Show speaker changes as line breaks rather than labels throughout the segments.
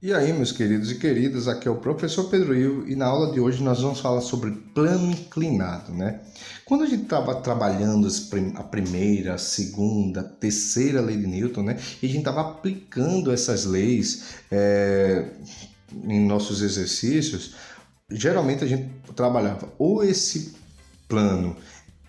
E aí, meus queridos e queridas, aqui é o professor Pedro Ivo e na aula de hoje nós vamos falar sobre plano inclinado, né? Quando a gente estava trabalhando a primeira, a segunda, a terceira lei de Newton, né? E a gente estava aplicando essas leis em nossos exercícios, geralmente a gente trabalhava ou esse plano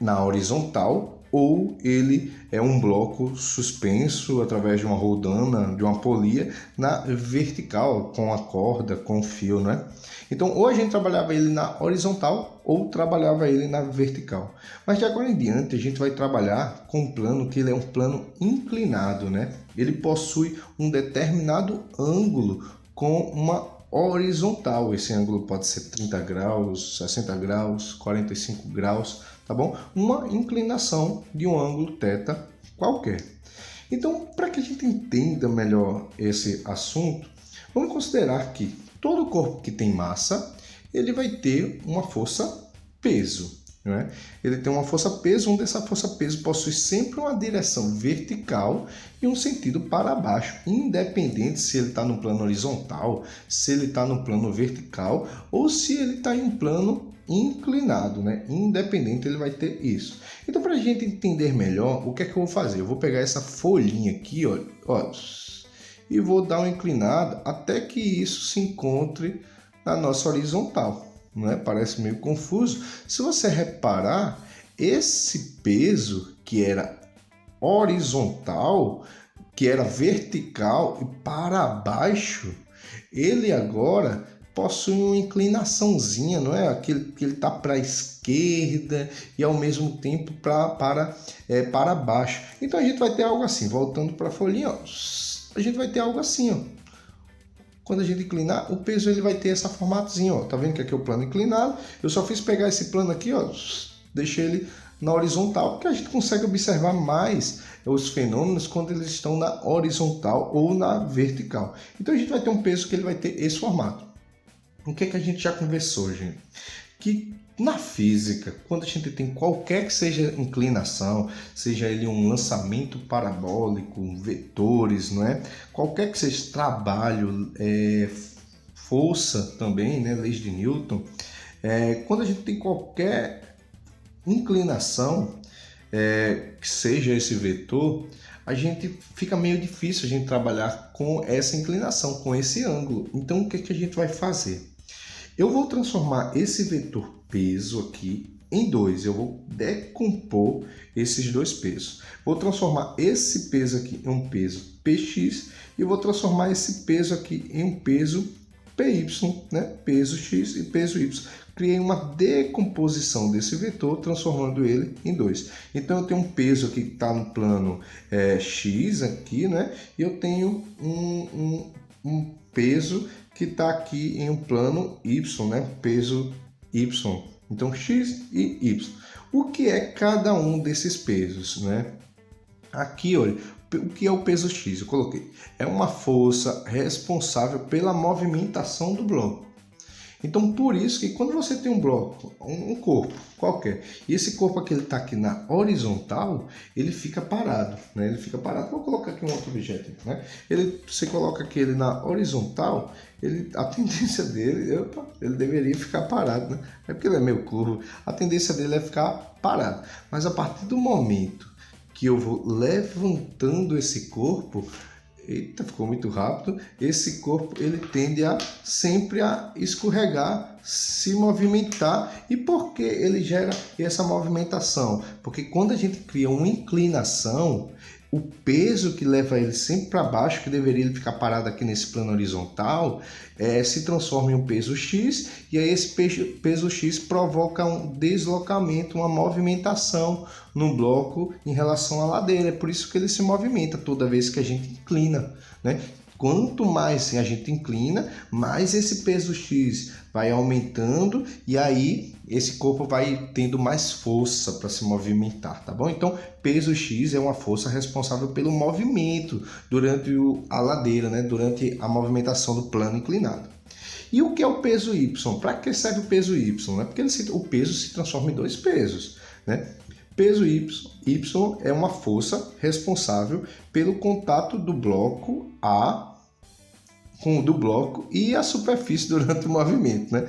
na horizontal ou ele é um bloco suspenso através de uma roldana, de uma polia, na vertical, com a corda, com o fio, né? Então, ou a gente trabalhava ele na horizontal ou trabalhava ele na vertical. Mas de agora em diante, a gente vai trabalhar com um plano que ele é um plano inclinado, né? Ele possui um determinado ângulo com uma horizontal. Esse ângulo pode ser 30 graus, 60 graus, 45 graus, tá bom? Uma inclinação de um ângulo θ qualquer. Então, para que a gente entenda melhor esse assunto, vamos considerar que todo corpo que tem massa, ele vai ter uma força peso. Né? Ele tem uma força-peso, onde essa força-peso possui sempre uma direção vertical e um sentido para baixo, independente se ele está no plano horizontal, se ele está no plano vertical ou se ele está em um plano inclinado, né? Independente, ele vai ter isso. Então, para a gente entender melhor, o que é que eu vou fazer? Eu vou pegar essa folhinha aqui, ó, e vou dar uma inclinada até que isso se encontre na nossa horizontal. Não é? Parece meio confuso. Se você reparar, esse peso que era horizontal, que era vertical e para baixo, ele agora possui uma inclinaçãozinha, não é? Aquele que ele está para a esquerda e ao mesmo tempo para baixo. Então a gente vai ter algo assim, voltando para a folhinha, ó, a gente vai ter algo assim, ó. Quando a gente inclinar, o peso ele vai ter essa formatozinha, ó. Tá vendo que aqui é o plano inclinado? Eu só fiz pegar esse plano aqui, ó, deixei ele na horizontal, porque a gente consegue observar mais os fenômenos quando eles estão na horizontal ou na vertical. Então a gente vai ter um peso que ele vai ter esse formato. O que é que a gente já conversou, gente? Que na física, quando a gente tem qualquer que seja inclinação, seja ele um lançamento parabólico, vetores, não é? Qualquer que seja trabalho, força também, né? Leis de Newton, quando a gente tem qualquer inclinação, que seja esse vetor, a gente fica meio difícil a gente trabalhar com essa inclinação, com esse ângulo. Então, o que é que a gente vai fazer? Eu vou transformar esse vetor peso aqui em dois. Eu vou decompor esses dois pesos. Vou transformar esse peso aqui em um peso Px e vou transformar esse peso aqui em um peso Py, né? Peso x e peso y. Criei uma decomposição desse vetor, transformando ele em dois. Então, eu tenho um peso aqui que está no plano x aqui, né? E eu tenho um peso que está aqui em um plano y, né? Peso y. Então, x e y. O que é cada um desses pesos, né? Aqui, olha, o que é o peso x? Eu coloquei. É uma força responsável pela movimentação do bloco. Então, por isso que quando você tem um bloco, um corpo qualquer, e esse corpo aqui está aqui na horizontal, ele fica parado, né? Ele fica parado. Vou colocar aqui um outro objeto, né? Você coloca aqui ele na horizontal, a tendência dele, ele deveria ficar parado, né? É porque ele é meio curvo. A tendência dele é ficar parado. Mas a partir do momento que eu vou levantando esse corpo, eita, ficou muito rápido. Esse corpo ele tende a sempre a escorregar, se movimentar. E por que ele gera essa movimentação? Porque quando a gente cria uma inclinação, o peso que leva ele sempre para baixo, que deveria ele ficar parado aqui nesse plano horizontal, se transforma em um peso x, e aí esse peso x provoca um deslocamento, uma movimentação no bloco em relação à ladeira. É por isso que ele se movimenta toda vez que a gente inclina, né? Quanto mais a gente inclina, mais esse peso x vai aumentando e aí esse corpo vai tendo mais força para se movimentar, tá bom? Então, peso x é uma força responsável pelo movimento durante a ladeira, né? Durante a movimentação do plano inclinado. E o que é o peso y? Para que serve o peso y? Né? Porque o peso se transforma em dois pesos, né? Peso y é uma força responsável pelo contato do bloco A do bloco e a superfície durante o movimento, né?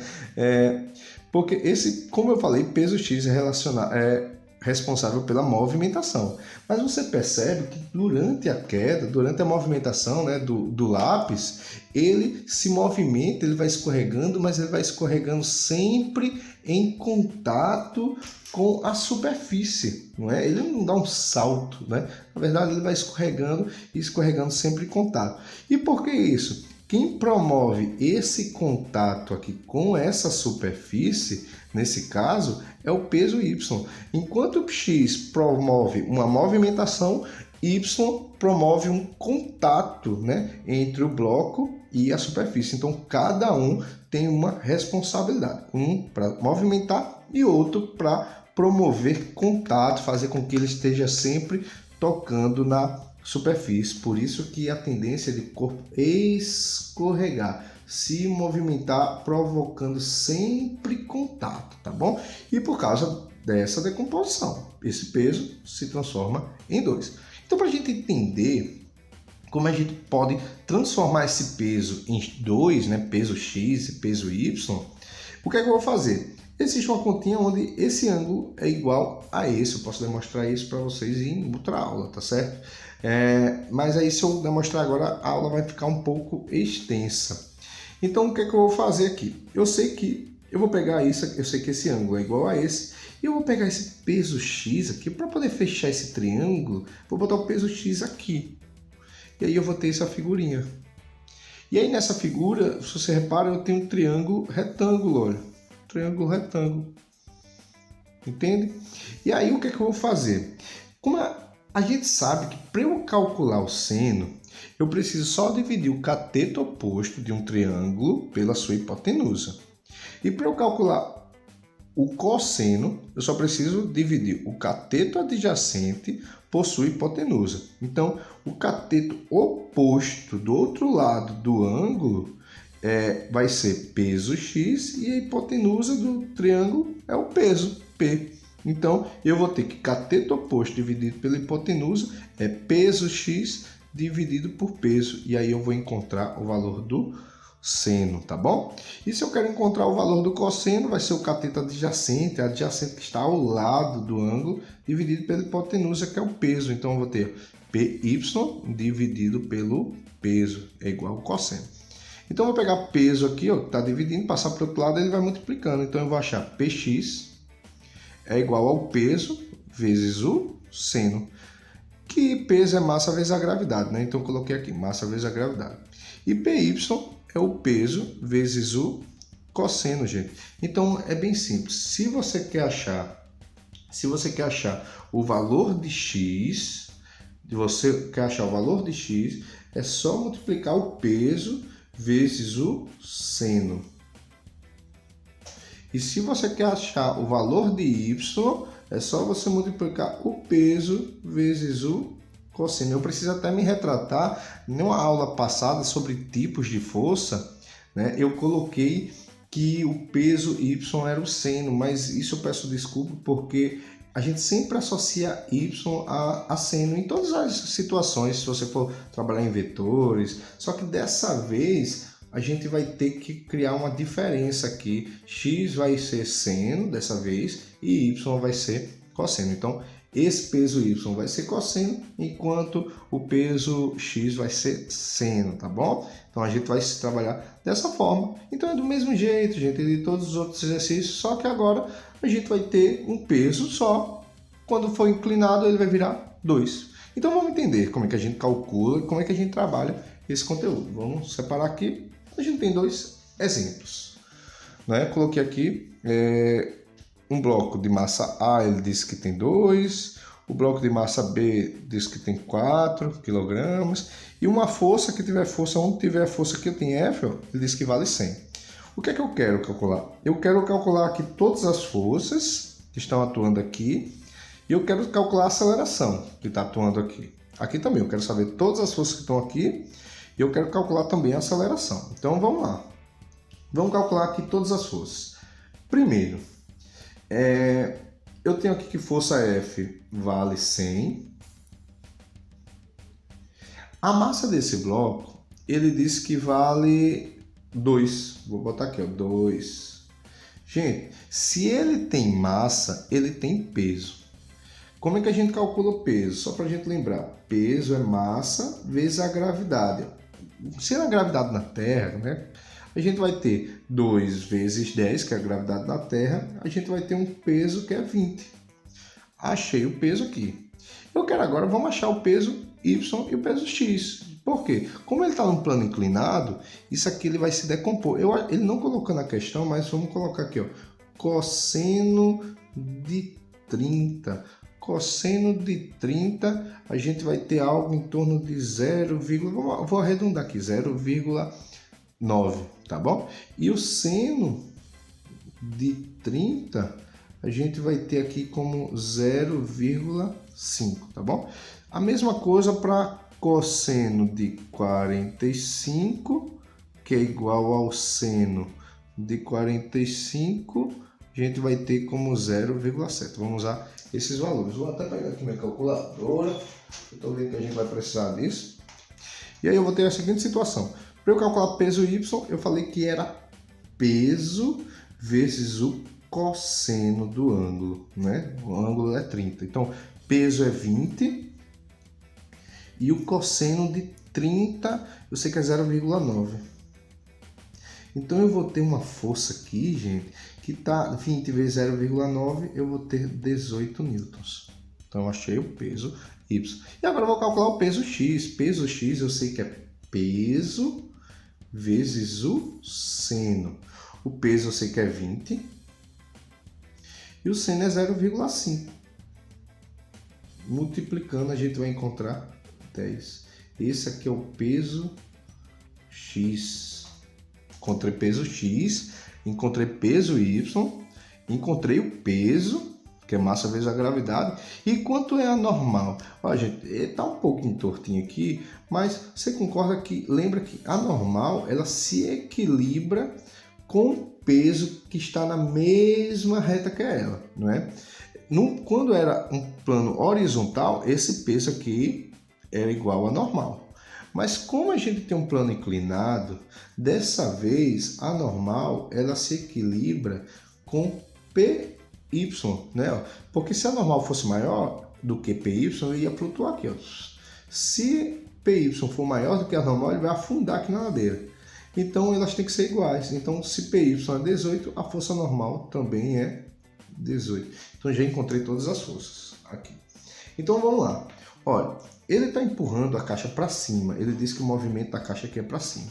Porque como eu falei, peso X é responsável pela movimentação. Mas você percebe que durante a queda, durante a movimentação, né, do lápis, ele se movimenta, ele vai escorregando, mas ele vai escorregando sempre em contato com a superfície, não é? Ele não dá um salto, né? Na verdade, ele vai escorregando e escorregando sempre em contato. E por que isso? Quem promove esse contato aqui com essa superfície, nesse caso, é o peso Y. Enquanto o X promove uma movimentação, Y promove um contato, né, entre o bloco e a superfície. Então, cada um tem uma responsabilidade. Um para movimentar e outro para promover contato, fazer com que ele esteja sempre tocando na superfície. Por isso que a tendência de corpo escorregar, se movimentar, provocando sempre contato, tá bom? E por causa dessa decomposição, esse peso se transforma em 2. Então, para a gente entender como a gente pode transformar esse peso em 2, né, peso X e peso Y, o que é que eu vou fazer? Existe uma continha onde esse ângulo é igual a esse. Eu posso demonstrar isso para vocês em outra aula, tá certo? Mas aí, se eu demonstrar agora, a aula vai ficar um pouco extensa. Então, o que é que eu vou fazer aqui? Eu sei que eu vou pegar isso, eu sei que esse ângulo é igual a esse, e eu vou pegar esse peso X aqui, para poder fechar esse triângulo, vou botar o peso X aqui. E aí eu vou ter essa figurinha. E aí nessa figura, se você repara, eu tenho um triângulo retângulo, olha. Triângulo retângulo. Entende? E aí o que é que eu vou fazer? Como a gente sabe que para eu calcular o seno, eu preciso só dividir o cateto oposto de um triângulo pela sua hipotenusa. E para eu calcular o cosseno, eu só preciso dividir o cateto adjacente por sua hipotenusa. Então, o cateto oposto do outro lado do ângulo vai ser peso X e a hipotenusa do triângulo é o peso P. Então, eu vou ter que cateto oposto dividido pela hipotenusa é peso X dividido por peso. E aí eu vou encontrar o valor do seno, tá bom? E se eu quero encontrar o valor do cosseno, vai ser o cateto adjacente, a adjacente que está ao lado do ângulo, dividido pela hipotenusa, que é o peso. Então, eu vou ter PY dividido pelo peso, é igual ao cosseno. Então, eu vou pegar peso aqui, ó, que está dividindo, passar para o outro lado, ele vai multiplicando. Então, eu vou achar PX é igual ao peso vezes o seno, que peso é massa vezes a gravidade, né? Então, eu coloquei aqui, massa vezes a gravidade. E PY é o peso vezes o cosseno, gente. Então, é bem simples. Se você quer achar o valor de X, é só multiplicar o peso vezes o seno. E se você quer achar o valor de Y, é só você multiplicar o peso vezes o cosseno. Eu preciso até me retratar. Numa aula passada sobre tipos de força, né, eu coloquei que o peso Y era o seno, mas isso eu peço desculpa porque a gente sempre associa Y a seno em todas as situações, se você for trabalhar em vetores. Só que dessa vez a gente vai ter que criar uma diferença aqui. X vai ser seno dessa vez e Y vai ser cosseno. Então, esse peso Y vai ser cosseno, enquanto o peso X vai ser seno, tá bom? Então, a gente vai se trabalhar dessa forma. Então, é do mesmo jeito, gente, de todos os outros exercícios, só que agora a gente vai ter um peso só. Quando for inclinado, ele vai virar 2. Então, vamos entender como é que a gente calcula, como é que a gente trabalha esse conteúdo. Vamos separar aqui. A gente tem 2 exemplos, né? Coloquei aqui um bloco de massa A, ele diz que tem 2, o bloco de massa B diz que tem 4 kg, e uma força que tiver força, onde tiver a força que tem F, ó, ele diz que vale 100. O que é que eu quero calcular? Eu quero calcular aqui todas as forças que estão atuando aqui, e eu quero calcular a aceleração que está atuando aqui. Aqui também, eu quero saber todas as forças que estão aqui, e eu quero calcular também a aceleração. Então, vamos lá. Vamos calcular aqui todas as forças. Primeiro, eu tenho aqui que força F vale 100. A massa desse bloco ele disse que vale 2. Vou botar aqui, ó, 2. Gente, se ele tem massa, ele tem peso. Como é que a gente calcula o peso? Só para a gente lembrar, peso é massa vezes a gravidade. Se é a gravidade na Terra, né, a gente vai ter 2 vezes 10, que é a gravidade da Terra, a gente vai ter um peso que é 20. Achei o peso aqui. Eu quero agora, vamos achar o peso Y e o peso X. Por quê? Como ele está num plano inclinado, isso aqui ele vai se decompor. Ele não colocou na questão, mas vamos colocar aqui, ó, cosseno de 30. Cosseno de 30, a gente vai ter algo em torno de 0, vou arredondar aqui, 0,9, tá bom? E o seno de 30, a gente vai ter aqui como 0,5, tá bom? A mesma coisa para cosseno de 45, que é igual ao seno de 45, a gente vai ter como 0,7. Vamos usar esses valores. Vou até pegar aqui minha calculadora. Eu estou vendo que a gente vai precisar disso. E aí eu vou ter a seguinte situação. Para eu calcular peso Y, eu falei que era peso vezes o cosseno do ângulo, né? O ângulo é 30. Então, peso é 20 e o cosseno de 30, eu sei que é 0,9. Então eu vou ter uma força aqui, gente, que está 20 vezes 0,9, eu vou ter 18 newtons. Então eu achei o peso Y. E agora eu vou calcular o peso X. Peso X eu sei que é peso vezes o seno. O peso eu sei que é 20 e o seno é 0,5. Multiplicando a gente vai encontrar 10. Esse aqui é o peso X. Encontrei peso X, encontrei peso Y, encontrei o peso, que é massa vezes a gravidade, e quanto é a normal? Ó, gente, está um pouquinho tortinho aqui, mas você concorda que, lembra que a normal, ela se equilibra com o peso que está na mesma reta que ela, não é? Quando era um plano horizontal, esse peso aqui era igual a normal. Mas como a gente tem um plano inclinado, dessa vez a normal ela se equilibra com PY, né? Porque se a normal fosse maior do que PY, ele ia flutuar aqui, ó. Se PY for maior do que a normal, ele vai afundar aqui na ladeira. Então elas têm que ser iguais. Então se PY é 18, a força normal também é 18. Então já encontrei todas as forças aqui. Então vamos lá. Olha, ele está empurrando a caixa para cima. Ele diz que o movimento da caixa aqui é para cima.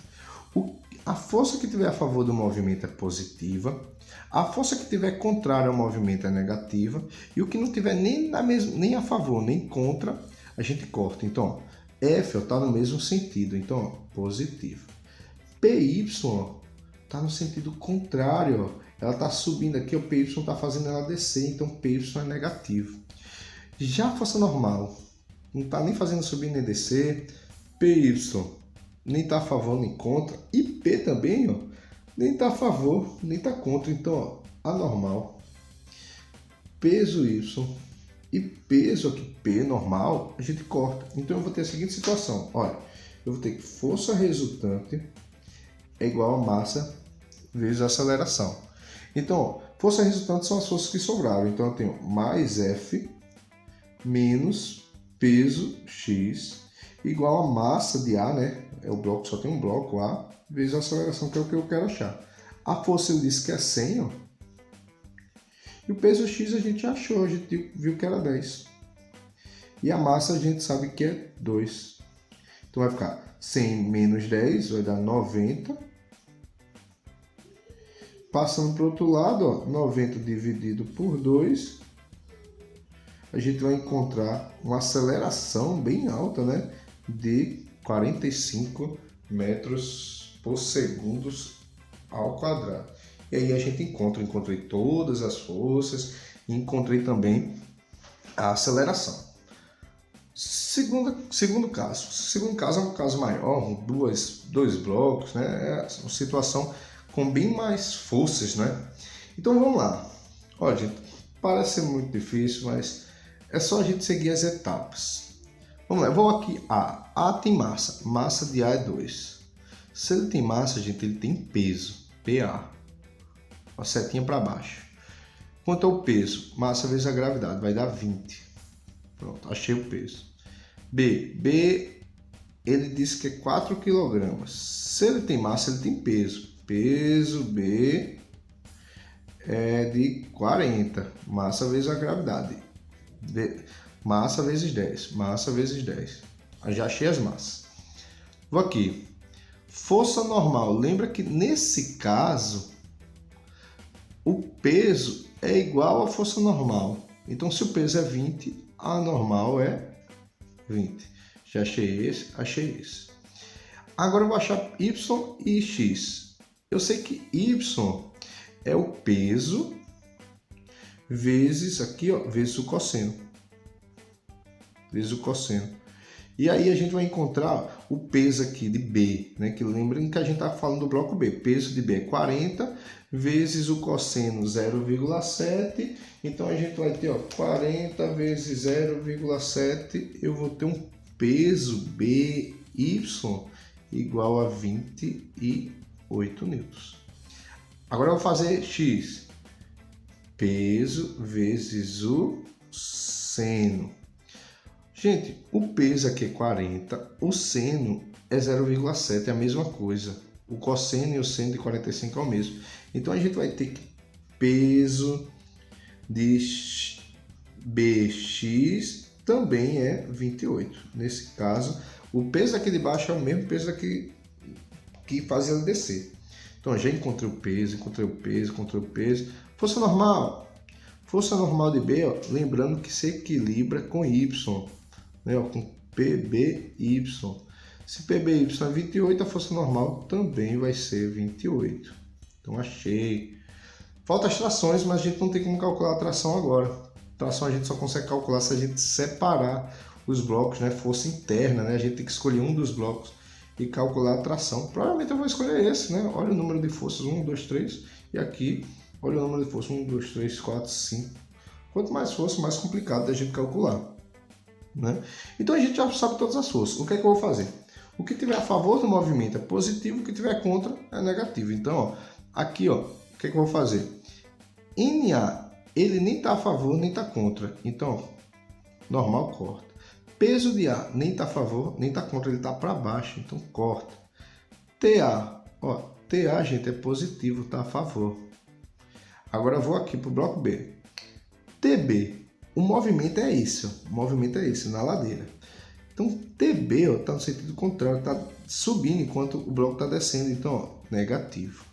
A força que tiver a favor do movimento é positiva. A força que tiver contrária ao movimento é negativa. E o que não tiver nem a favor nem contra, a gente corta. Então, F está no mesmo sentido. Então, ó, positivo. PY está no sentido contrário. Ó. Ela está subindo aqui, o PY está fazendo ela descer. Então, PY é negativo. Já a força normal não está nem fazendo subir nem descer, PY nem está a favor nem contra, e P também, ó, nem está a favor nem está contra. Então, ó, a normal, peso Y e peso aqui, P normal, a gente corta. Então eu vou ter a seguinte situação, olha, eu vou ter que força resultante é igual a massa vezes a aceleração. Então, ó, força resultante são as forças que sobraram. Então eu tenho mais F menos peso X igual a massa de A, né? É o bloco, só tem um bloco A, vezes a aceleração, que é o que eu quero achar. A força eu disse que é 100, ó. E o peso X a gente achou, a gente viu que era 10. E a massa a gente sabe que é 2. Então vai ficar 100 menos 10, vai dar 90. Passando para o outro lado, ó, 90 dividido por 2. A gente vai encontrar uma aceleração bem alta, né, de 45 metros por segundo ao quadrado. E aí a gente encontrei todas as forças e encontrei também a aceleração. Segundo caso. Segundo caso é um caso maior, dois blocos, né, é uma situação com bem mais forças, né? Então vamos lá. Olha, gente, parece ser muito difícil, mas é só a gente seguir as etapas. Vamos lá, eu vou aqui A. A tem massa. Massa de A é 2. Se ele tem massa, gente, ele tem peso, PA. A setinha para baixo. Quanto ao peso? Massa vezes a gravidade, vai dar 20. Pronto, achei o peso. B, ele disse que é 4 kg. Se ele tem massa, ele tem peso. Peso B é de 40. Massa vezes a gravidade. Massa vezes 10. Massa vezes 10. Eu já achei as massas. Vou aqui. Força normal. Lembra que nesse caso, o peso é igual à força normal. Então, se o peso é 20, a normal é 20. Já achei esse. Agora eu vou achar Y e X. Eu sei que Y é o peso vezes aqui, ó, vezes o cosseno. Vezes o cosseno. E aí a gente vai encontrar o peso aqui de B, né? Que lembrem que a gente está falando do bloco B. Peso de B é 40 vezes o cosseno 0,7. Então a gente vai ter, ó, 40 vezes 0,7. Eu vou ter um peso BY igual a 28 newtons. Agora eu vou fazer X. Peso vezes o seno. Gente, o peso aqui é 40, o seno é 0,7, é a mesma coisa. O cosseno e o seno de 45 é o mesmo. Então a gente vai ter que peso de BX também é 28. Nesse caso, o peso aqui de baixo é o mesmo peso aqui que fazia ele descer. Então já encontrei o peso. Força normal. Força normal de B, ó, lembrando que se equilibra com Y, né, ó, com PBY. Se PBY é 28, a força normal também vai ser 28. Então achei. Falta as trações, mas a gente não tem como calcular a tração agora. A tração a gente só consegue calcular se a gente separar os blocos, né, força interna, né? A gente tem que escolher um dos blocos e calcular a tração. Provavelmente eu vou escolher esse, né? Olha o número de forças, 1, 2, 3. E aqui, olha o número de forças, 1, 2, 3, 4, 5. Quanto mais força, mais complicado da gente calcular, né? Então a gente já sabe todas as forças. O que é que eu vou fazer? O que tiver a favor do movimento é positivo, o que tiver contra é negativo. Então, ó, aqui, ó, o que é que eu vou fazer? NA, ele nem está a favor, nem está contra. Então, ó, normal, corta. Peso de A, nem está a favor, nem está contra, ele está para baixo, então corta. TA, ó, TA, gente, é positivo, está a favor. Agora eu vou aqui para o bloco B. TB, o movimento é esse, ó, o movimento é esse, na ladeira. Então, TB está no sentido contrário, está subindo enquanto o bloco está descendo, então, ó, negativo.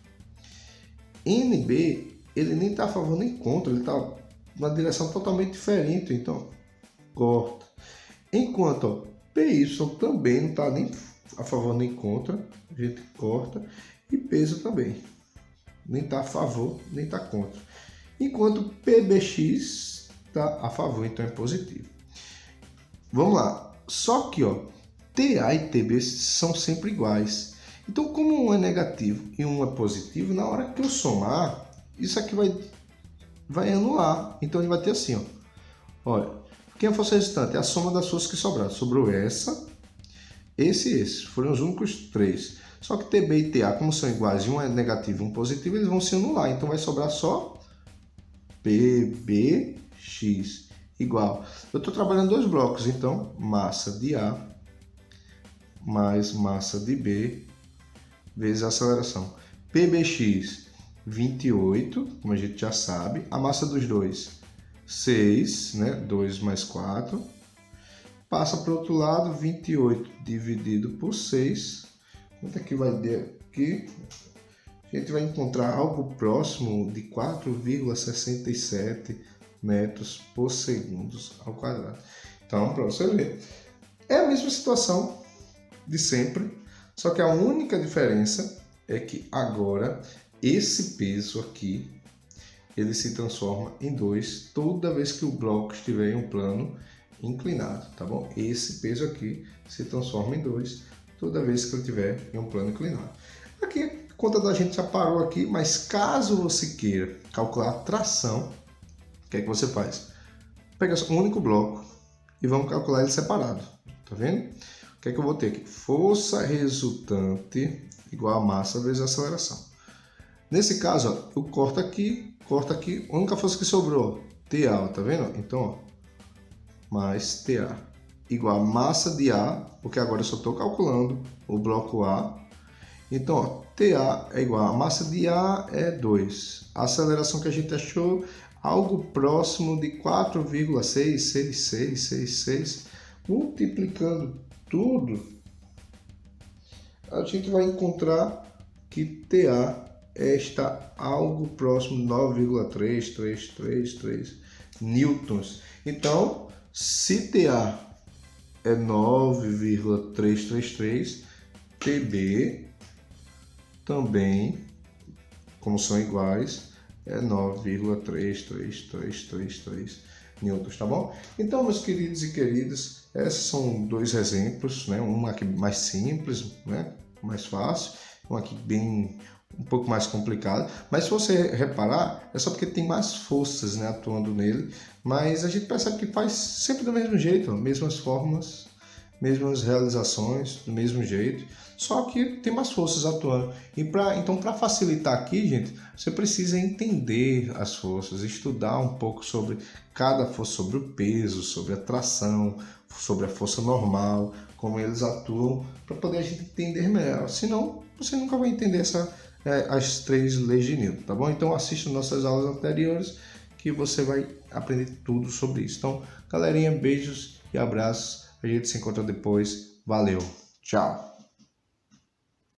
NB, ele nem está a favor nem contra, ele está numa direção totalmente diferente, então, corta. Enquanto, ó, PY também não está nem a favor nem contra, a gente corta. E peso também, nem está a favor nem está contra. Enquanto PBX está a favor, então é positivo. Vamos lá. Só que, ó, TA e TB são sempre iguais. Então, como um é negativo e um é positivo, na hora que eu somar, isso aqui vai anular. Então, ele vai ter assim, ó. Olha, quem é a força resultante? É a soma das forças que sobraram. Sobrou essa, esse e esse. Foram os únicos três. Só que TB e TA, como são iguais e um é negativo e um positivo, eles vão se anular. Então, vai sobrar só PBX. Igual. Eu estou trabalhando dois blocos, então massa de A mais massa de B vezes a aceleração. PBX 28, como a gente já sabe. A massa dos dois 6, né? 2 mais 4. Passa para o outro lado, 28 dividido por 6. Quanto é que vai dar aqui? A gente vai encontrar algo próximo de 4,67 metros por segundo ao quadrado. Então, para você ver, é a mesma situação de sempre, só que a única diferença é que agora esse peso aqui ele se transforma em 2 toda vez que o bloco estiver em um plano inclinado, tá bom? Esse peso aqui se transforma em 2 toda vez que ele estiver em um plano inclinado. Aqui a conta da gente já parou aqui, mas caso você queira calcular a tração, o que é que você faz? Pega um único bloco e vamos calcular ele separado, tá vendo? O que é que eu vou ter aqui? Força resultante igual a massa vezes a aceleração. Nesse caso, ó, eu corto aqui, a única força que sobrou, TA, tá vendo? Então, ó, mais TA igual a massa de A, porque agora eu só estou calculando o bloco A. Então, ó, TA é igual a massa de A é 2. A aceleração que a gente achou, algo próximo de 4,66666. Multiplicando tudo, a gente vai encontrar que TA está algo próximo de 9,3333 newtons. Então, se TA é 9,333, TB também, como são iguais, é 9,33333 newtons, tá bom? Então, meus queridos e queridas, esses são dois exemplos, né? Um aqui mais simples, né? Mais fácil, um aqui bem um pouco mais complicado, mas se você reparar, é só porque tem mais forças, né, atuando nele, mas a gente percebe que faz sempre do mesmo jeito, mesmas fórmulas, mesmas realizações, do mesmo jeito, só que tem mais forças atuando. E então, para facilitar aqui, gente, você precisa entender as forças, estudar um pouco sobre cada força, sobre o peso, sobre a tração, sobre a força normal, como eles atuam, para poder a gente entender melhor. Senão, você nunca vai entender as 3 leis de Newton, tá bom? Então, assista nossas aulas anteriores que você vai aprender tudo sobre isso. Então, galerinha, beijos e abraços. A gente se encontra depois. Valeu. Tchau.